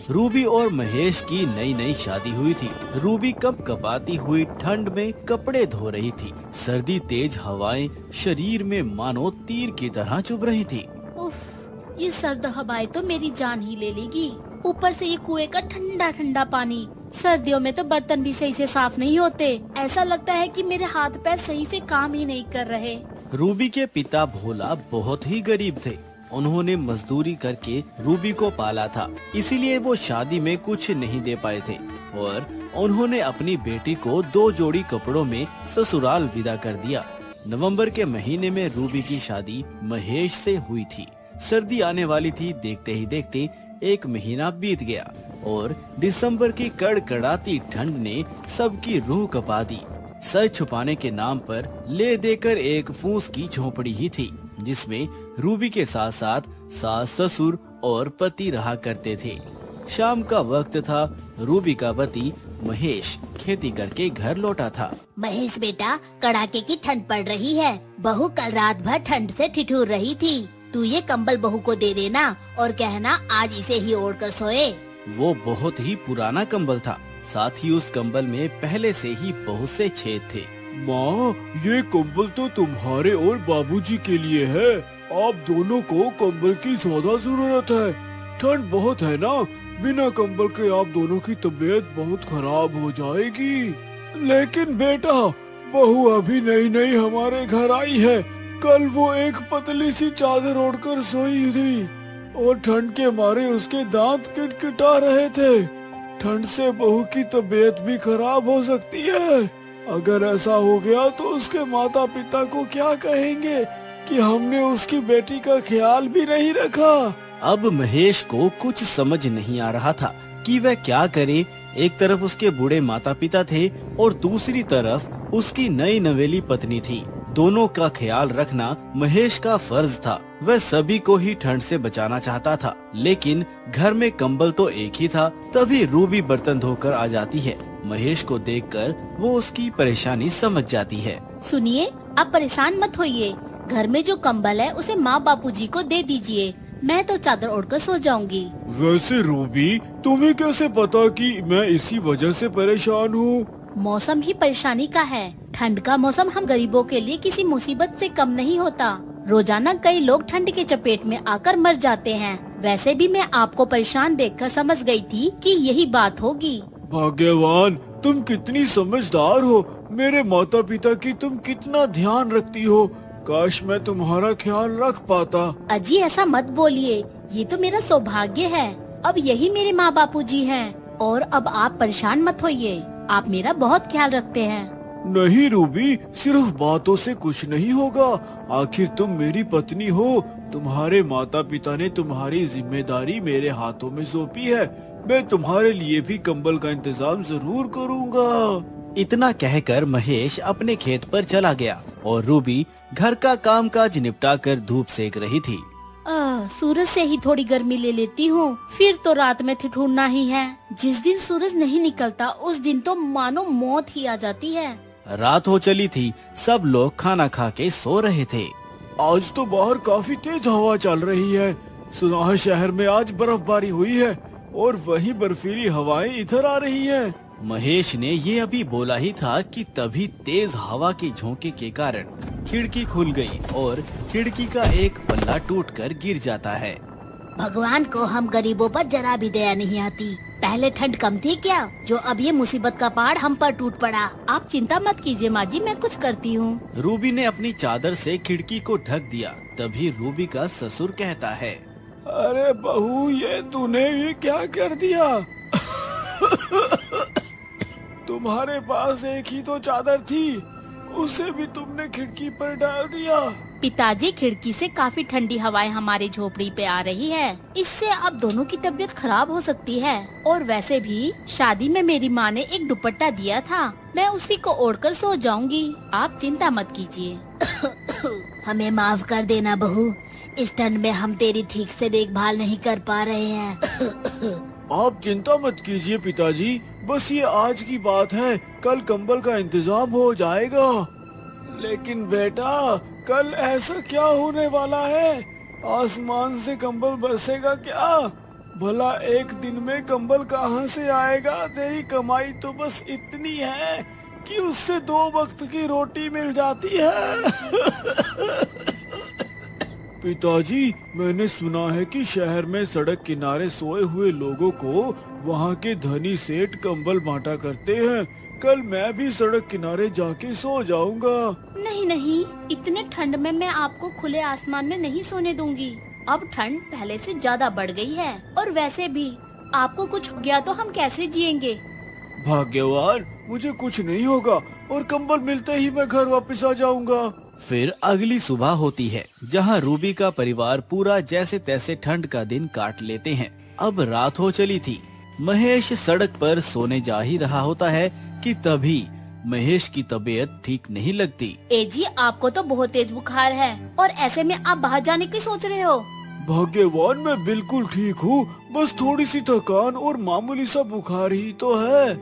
Ruby और महेश की नई नई शादी हुई थी। रूबी कपकपाती हुई ठंड में कपड़े धो रही थी। सर्दी तेज हवाएं शरीर में मानो तीर की तरह चुभ रही थी। उफ, ये सर्द हवाएं तो मेरी जान ही ले लेगी। ऊपर से ये कुएं का ठंडा ठंडा पानी। सर्दियों में तो बर्तन भी सही से साफ नहीं होते। ऐसा लगता है कि मेरे हाथ पैर सही से काम ही नहीं कर रहे। रूबी के पिता भोला बहुत ही गरीब थे। उन्होंने मजदूरी करके रूबी को पाला था, इसीलिए वो शादी में कुछ नहीं दे पाए थे और उन्होंने अपनी बेटी को 2 जोड़ी कपड़ों में ससुराल विदा कर दिया। नवंबर के महीने में रूबी की शादी महेश से हुई थी। सर्दी आने वाली थी। देखते ही देखते 1 महीना बीत गया और दिसंबर की कड़कड़ाती ठंड ने सबकी रूह कपा दी। सर छुपाने के नाम पर ले देकर एक फूस की झोपड़ी ही थी, जिसमें रूबी के साथ साथ सास ससुर और पति रहा करते थे। शाम का वक्त था। रूबी का पति महेश खेती करके घर लौटा था। महेश बेटा, कड़ाके की ठंड पड़ रही है। बहू कल रात भर ठंड से ठिठुर रही थी। तू ये कंबल बहू को दे देना और कहना आज इसे ही ओढ़ कर सोए। वो बहुत ही पुराना कंबल था। साथ ही उस कंबल में पहले से ही बहुत से छेद थे। माँ, ये कंबल तो तुम्हारे और बाबूजी के लिए है। आप दोनों को कंबल की ज्यादा जरूरत है। ठंड बहुत है ना, बिना कंबल के आप दोनों की तबीयत बहुत खराब हो जाएगी। लेकिन बेटा, बहू अभी नई नई हमारे घर आई है। कल वो एक पतली सी चादर ओढ़कर सोई थी और ठंड के मारे उसके दांत किटकिटा रहे थे। ठंड से बहू की तबीयत भी खराब हो सकती है। अगर ऐसा हो गया तो उसके माता पिता को क्या कहेंगे कि हमने उसकी बेटी का ख्याल भी नहीं रखा। अब महेश को कुछ समझ नहीं आ रहा था कि वह क्या करे। एक तरफ उसके बूढ़े माता पिता थे और दूसरी तरफ उसकी नई नवेली पत्नी थी। दोनों का ख्याल रखना महेश का फर्ज था। वह सभी को ही ठंड से बचाना चाहता था, लेकिन घर में कंबल तो एक ही था। तभी रूबी बर्तन धोकर आ जाती है। महेश को देखकर वो उसकी परेशानी समझ जाती है। सुनिए, आप परेशान मत होइए। घर में जो कंबल है उसे माँ बापूजी को दे दीजिए। मैं तो चादर ओढ़कर सो जाऊंगी। वैसे रूबी, तुम्हें कैसे पता कि मैं इसी वजह से परेशान हूँ? मौसम ही परेशानी का है। ठंड का मौसम हम गरीबों के लिए किसी मुसीबत से कम नहीं होता। रोजाना कई लोग ठंड के चपेट में आकर मर जाते हैं। वैसे भी मैं आपको परेशान देखकर समझ गई थी कि यही बात होगी। भाग्यवान, तुम कितनी समझदार हो। मेरे माता पिता की तुम कितना ध्यान रखती हो। काश मैं तुम्हारा ख्याल रख पाता। अजी, ऐसा मत बोलिए। ये तो मेरा सौभाग्य है। अब यही मेरे माँ बापूजी हैं और अब आप परेशान मत होइए। आप मेरा बहुत ख्याल रखते हैं। नहीं रूबी, सिर्फ बातों से कुछ नहीं होगा। आखिर तुम मेरी पत्नी हो। तुम्हारे माता पिता ने तुम्हारी जिम्मेदारी मेरे हाथों में सौंपी है। मैं तुम्हारे लिए भी कंबल का इंतजाम जरूर करूँगा। इतना कहकर महेश अपने खेत पर चला गया और रूबी घर का कामकाज निपटा कर धूप सेक रही थी। सूरज से ही थोड़ी गर्मी ले लेती हूँ, फिर तो रात में ठिठुरना ही है। जिस दिन सूरज नहीं निकलता उस दिन तो मानो मौत ही आ जाती है। रात हो चली थी। सब लोग खाना खा के सो रहे थे। आज तो बाहर काफी तेज हवा चल रही है। सुना है शहर में आज बर्फबारी हुई है और वही बर्फीली हवाएं इधर आ रही हैं। महेश ने ये अभी बोला ही था कि तभी तेज हवा के झोंके के कारण खिड़की खुल गई और खिड़की का एक पल्ला टूटकर गिर जाता है। भगवान को हम गरीबों पर जरा भी दया नहीं आती। पहले ठंड कम थी क्या, जो अब ये मुसीबत का पहाड़ हम पर टूट पड़ा। आप चिंता मत कीजिए माँ जी, मैं कुछ करती हूँ। रूबी ने अपनी चादर से खिड़की को ढक दिया। तभी रूबी का ससुर कहता है, अरे बहू, ये तूने ये क्या कर दिया? तुम्हारे पास एक ही तो चादर थी, उसे भी तुमने खिड़की पर डाल दिया। पिताजी, खिड़की से काफी ठंडी हवाएं हमारी झोपड़ी पे आ रही है। इससे अब दोनों की तबीयत खराब हो सकती है। और वैसे भी शादी में मेरी माँ ने एक दुपट्टा दिया था, मैं उसी को ओढ़कर सो जाऊंगी। आप चिंता मत कीजिए। हमें माफ कर देना बहू, इस ठंड में हम तेरी ठीक से देखभाल नहीं कर पा रहे हैं। आप चिंता मत कीजिए पिताजी, बस ये आज की बात है। कल कंबल का इंतजाम हो जाएगा। लेकिन बेटा, कल ऐसा क्या होने वाला है? आसमान से कंबल बरसेगा क्या? भला एक दिन में कंबल कहाँ से आएगा? तेरी कमाई तो बस इतनी है कि उससे 2 वक्त की रोटी मिल जाती है। पिताजी, मैंने सुना है कि शहर में सड़क किनारे सोए हुए लोगों को वहाँ के धनी सेठ कंबल बांटा करते हैं। कल मैं भी सड़क किनारे जाके सो जाऊंगा। नहीं नहीं, इतने ठंड में मैं आपको खुले आसमान में नहीं सोने दूंगी। अब ठंड पहले से ज्यादा बढ़ गई है, और वैसे भी आपको कुछ हो गया तो हम कैसे जिएंगे? भाग्यवान, मुझे कुछ नहीं होगा और कंबल मिलते ही मैं घर वापस आ जाऊंगा। फिर अगली सुबह होती है, जहां रूबी का परिवार पूरा जैसे तैसे ठंड का दिन काट लेते हैं। अब रात हो चली थी। महेश सड़क पर सोने जा ही रहा होता है कि तभी महेश की तबीयत ठीक नहीं लगती। ए जी, आपको तो बहुत तेज बुखार है, और ऐसे में आप बाहर जाने की सोच रहे हो? भाग्यवान, मैं बिल्कुल ठीक हूँ। बस थोड़ी सी थकान और मामूली सा बुखार ही तो है।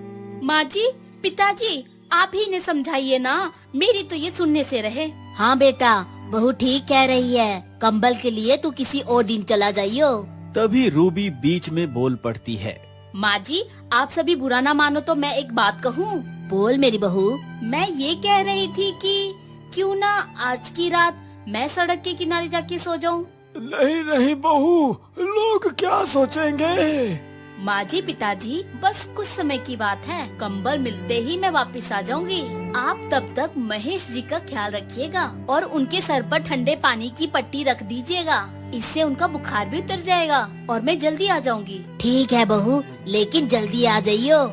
माँ जी, पिताजी, आप ही ने समझाइए ना, मेरी तो ये सुनने से रहे। हाँ बेटा, बहू ठीक कह रही है। कंबल के लिए तू किसी और दिन चला जाइयो। तभी रूबी बीच में बोल पड़ती है। माँ जी, आप सभी बुरा ना मानो तो मैं एक बात कहूँ। बोल मेरी बहू। मैं ये कह रही थी कि क्यों ना आज की रात मैं सड़क के किनारे जाके सो जाऊँ। नहीं नहीं बहू, लोग क्या सोचेंगे? माँ जी, पिताजी, बस कुछ समय की बात है। कंबल मिलते ही मैं वापस आ जाऊंगी। आप तब तक महेश जी का ख्याल रखिएगा और उनके सर पर ठंडे पानी की पट्टी रख दीजिएगा। इससे उनका बुखार भी उतर जाएगा और मैं जल्दी आ जाऊंगी। ठीक है बहू, लेकिन जल्दी आ जाइयो।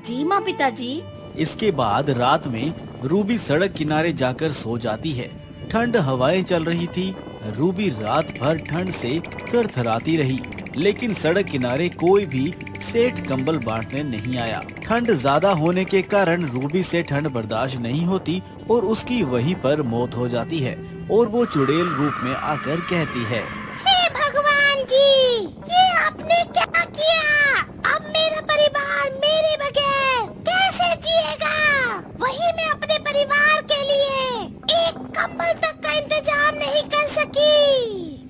जी माँ, पिताजी। इसके बाद रात में रूबी सड़क किनारे जाकर सो जाती है। ठंड हवाएं चल रही थी। रूबी रात भर ठंड से थरथराती रही, लेकिन सड़क किनारे कोई भी सेठ कंबल बांटने नहीं आया। ठंड ज्यादा होने के कारण रूबी से ठंड बर्दाश्त नहीं होती और उसकी वहीं पर मौत हो जाती है और वो चुड़ैल रूप में आकर कहती है, हे भगवान जी, ये आपने क्या किया? अब मेरा परिवार मेरे बगैर कैसे जिएगा? वही मैं अपने परिवार के लिए एक कंबल तक का इंतजाम नहीं कर सकी।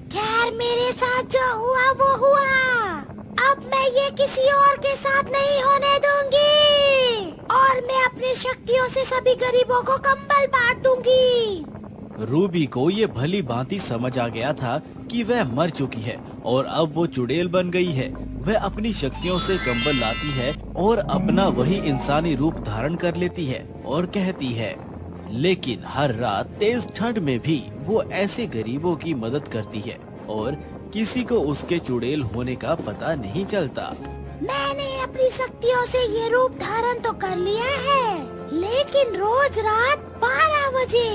खैर, मेरे साथ जो हुआ वो हुआ। अब मैं ये किसी और के साथ नहीं होने दूंगी और मैं अपनी शक्तियों से सभी गरीबों को कंबल बांट दूंगी। रूबी को ये भली भांति समझ आ गया था कि वह मर चुकी है और अब वो चुड़ैल बन गई है। वह अपनी शक्तियों से कंबल लाती है और अपना वही इंसानी रूप धारण कर लेती है और कहती है। लेकिन हर रात तेज ठंड में भी वो ऐसे गरीबों की मदद करती है और किसी को उसके चुड़ैल होने का पता नहीं चलता। मैंने अपनी शक्तियों से ये रूप धारण तो कर लिया है, लेकिन रोज रात 12 बजे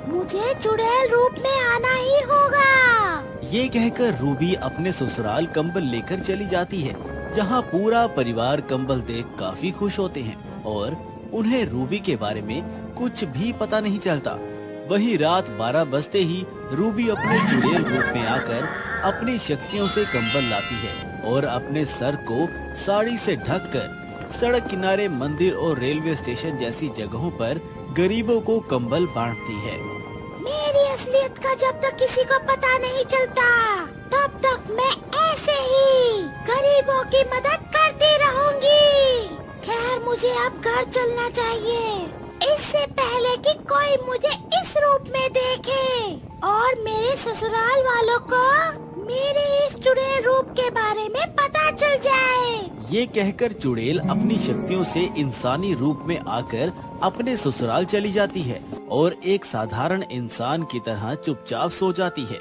मुझे चुड़ैल रूप में आना ही होगा। ये कहकर रूबी अपने ससुराल कंबल लेकर चली जाती है, जहाँ पूरा परिवार कंबल देख काफी खुश होते हैं और उन्हें रूबी के बारे में कुछ भी पता नहीं चलता। वही रात 12 बजते ही रूबी अपने चुड़ैल रूप में आकर अपनी शक्तियों से कंबल लाती है और अपने सर को साड़ी से ढककर सड़क किनारे, मंदिर और रेलवे स्टेशन जैसी जगहों पर गरीबों को कंबल बांटती है। मेरी असलियत का जब तक किसी को पता नहीं चलता, तब तक मैं ऐसे ही गरीबों की मदद करती रहूंगी। खैर, मुझे अब घर चलना चाहिए, इससे पहले कि कोई मुझे इस रूप में देखे और मेरे ससुराल वालों को मेरे इस चुड़ैल रूप के बारे में पता चल जाए। ये कहकर चुड़ैल अपनी शक्तियों से इंसानी रूप में आकर अपने ससुराल चली जाती है और एक साधारण इंसान की तरह चुपचाप सो जाती है।